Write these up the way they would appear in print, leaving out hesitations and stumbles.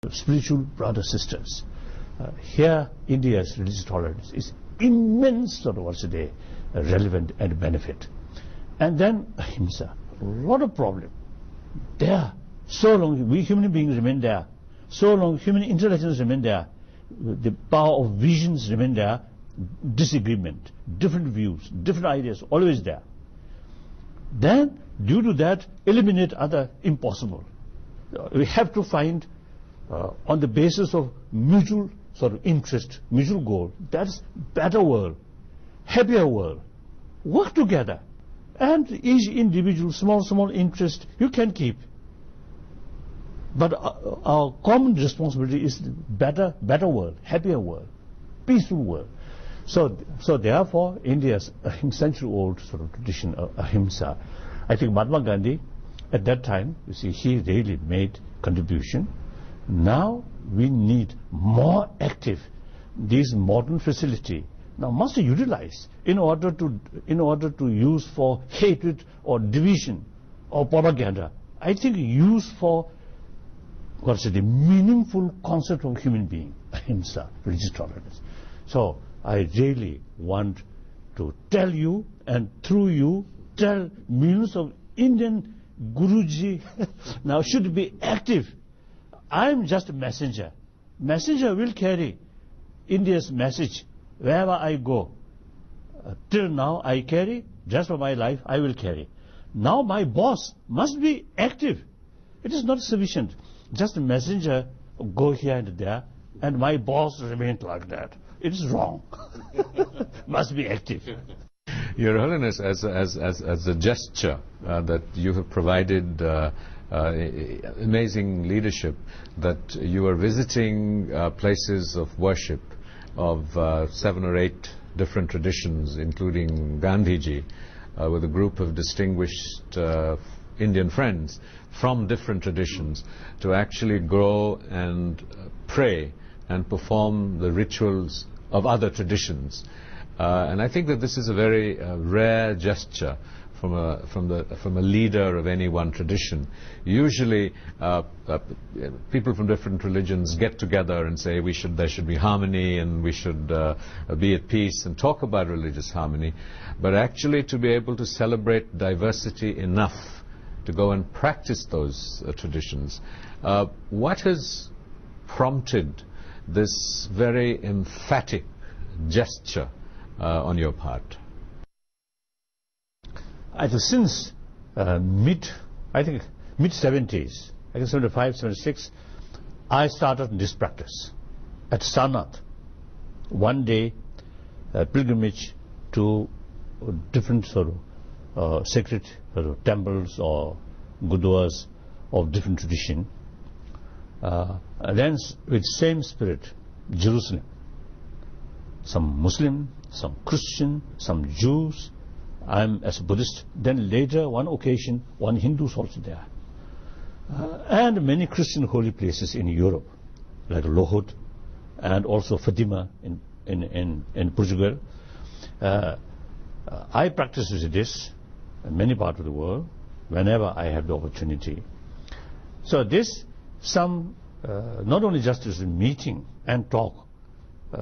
spiritual brothers, sisters. Here, India's religious tolerance is immense, sort of, what's today, relevant and benefit. And then ahimsa, a lot of problem. There, so long we human beings remain there, so long human intelligence remain there, the power of visions remain there, disagreement, different views, different ideas, always there. Then, due to that, eliminate other impossible. We have to find, on the basis of mutual sort of interest, mutual goal, that's better world, happier world. Work together. And each individual, small interest, you can keep. But our common responsibility is better world, happier world, peaceful world. So therefore, India's century-old sort of tradition of ahimsa, I think Mahatma Gandhi, at that time, you see, he really made contribution. Now we need more active these modern facility. Now must be utilized in order to use for hatred or division or propaganda. I think use for what's the meaningful concept of human being, ahimsa, religious tolerance. So I really want to tell you, and through you tell millions of Indian Guruji now should be active. I am just a messenger. Messenger will carry India's message wherever I go. Till now I carry, just for my life I will carry. Now my boss must be active. It is not sufficient. Just a messenger go here and there, and my boss remains like that. It is wrong. Must be active. Your Holiness, as a gesture that you have provided amazing leadership, that you are visiting places of worship of 7 or 8 different traditions, including Gandhiji, with a group of distinguished Indian friends from different traditions, to actually grow and pray and perform the rituals of other traditions. And I think that this is a very rare gesture from a leader of any one tradition. Usually people from different religions get together and say there should be harmony, and we should be at peace and talk about religious harmony. But actually to be able to celebrate diversity enough to go and practice those traditions. What has prompted this very emphatic gesture on your part? I think since mid-70s, I think 75, 76, I started this practice at Sarnath. One day, pilgrimage to different sort of sacred temples or gurdwaras of different tradition. And then with same spirit, Jerusalem. Some Muslim, some Christian, some Jews. I'm as a Buddhist. Then later, one occasion, one Hindu is also there. And many Christian holy places in Europe, like Lohud, and also Fatima in Portugal. I practice this in many parts of the world, whenever I have the opportunity. So this, not only just as a meeting and talk,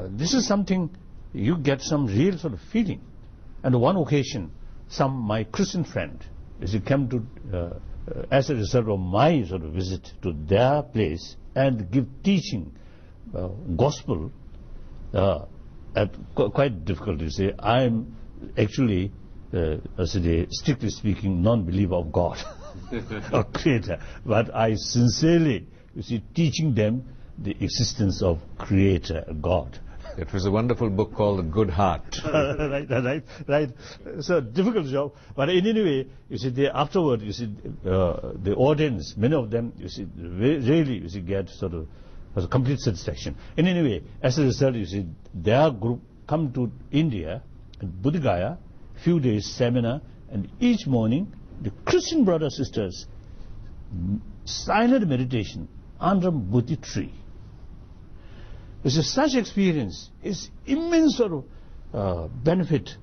this is something you get some real sort of feeling. And one occasion, my Christian friend, as he came to, as a result of my sort of visit to their place and give teaching, gospel, quite difficult to say. I'm actually, strictly speaking, non-believer of God, or Creator. But I sincerely, teaching them the existence of Creator, God. It was a wonderful book called The Good Heart. Right. So difficult job, but in any way, afterward, the audience, many of them, really, get sort of a complete satisfaction. In any way, as a result, their group come to India, Buddha Gaya, few days seminar, and each morning, the Christian brothers sisters, silent meditation under Bodhi tree. Such experience is immense sort of benefit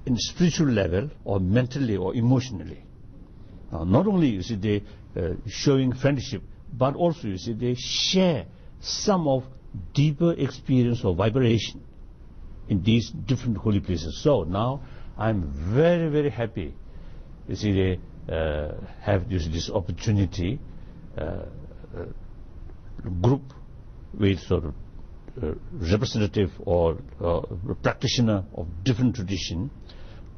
in spiritual level, or mentally or emotionally. Not only they showing friendship, but also, you see, they share some of deeper experience of vibration in these different holy places. So now I'm very, very happy. You see, they have this opportunity, group with sort of representative or practitioner of different tradition,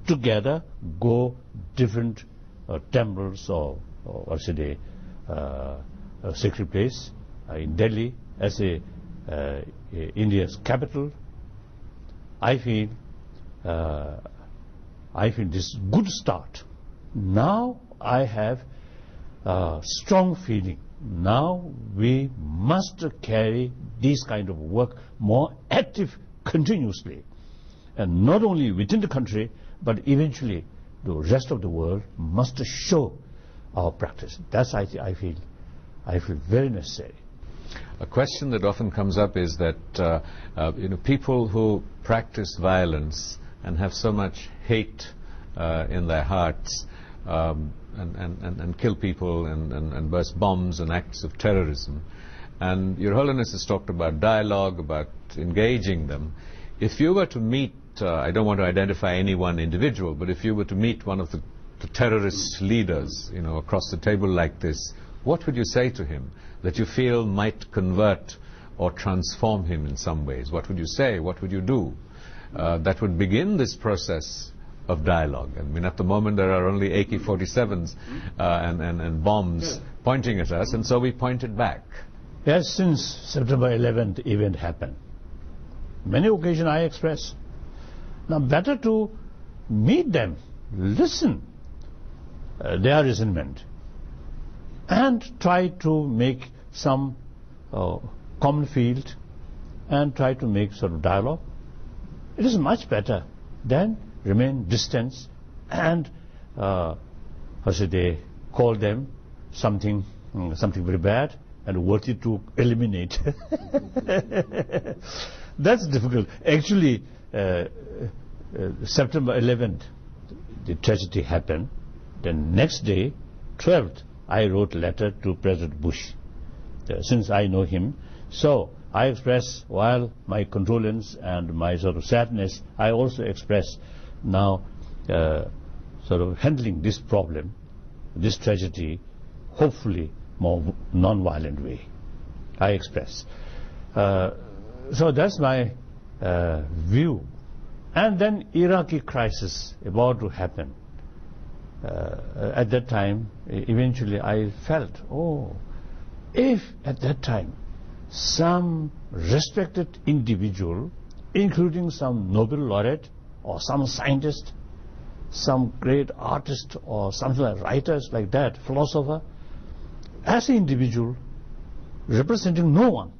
together go different temples or say sacred place in Delhi as India's capital. I feel this is good start. Now I have a strong feeling. Now we must carry this kind of work more active continuously, and not only within the country, but eventually the rest of the world must show our practice. That's I feel very necessary. A question that often comes up is that people who practice violence and have so much hate in their hearts and kill people and burst bombs and acts of terrorism, and Your Holiness has talked about dialogue, about engaging them. If you were to meet, I don't want to identify any one individual, but if you were to meet one of the terrorist leaders, across the table like this, what would you say to him that you feel might convert or transform him in some ways? What would you say? What would you do that would begin this process of dialogue? I mean, at the moment there are only AK-47s and bombs pointing at us, and so we pointed back. Yes, since September 11th event happened, many occasions I express, now better to meet them, listen their resentment, and try to make some common field and try to make sort of dialogue. It is much better than remain distant and they call them something very bad and worthy to eliminate. That's difficult. Actually, September 11th, the tragedy happened. The next day, 12th, I wrote a letter to President Bush, since I know him. So I express, while my condolence and my sort of sadness, I also express now sort of handling this problem, this tragedy, hopefully more non-violent way. I express. So that's my view. And then Iraqi crisis about to happen. At that time, eventually I felt, if at that time some respected individual, including some Nobel laureate or some scientist, some great artist or something like writers like that, philosopher, as an individual representing no one,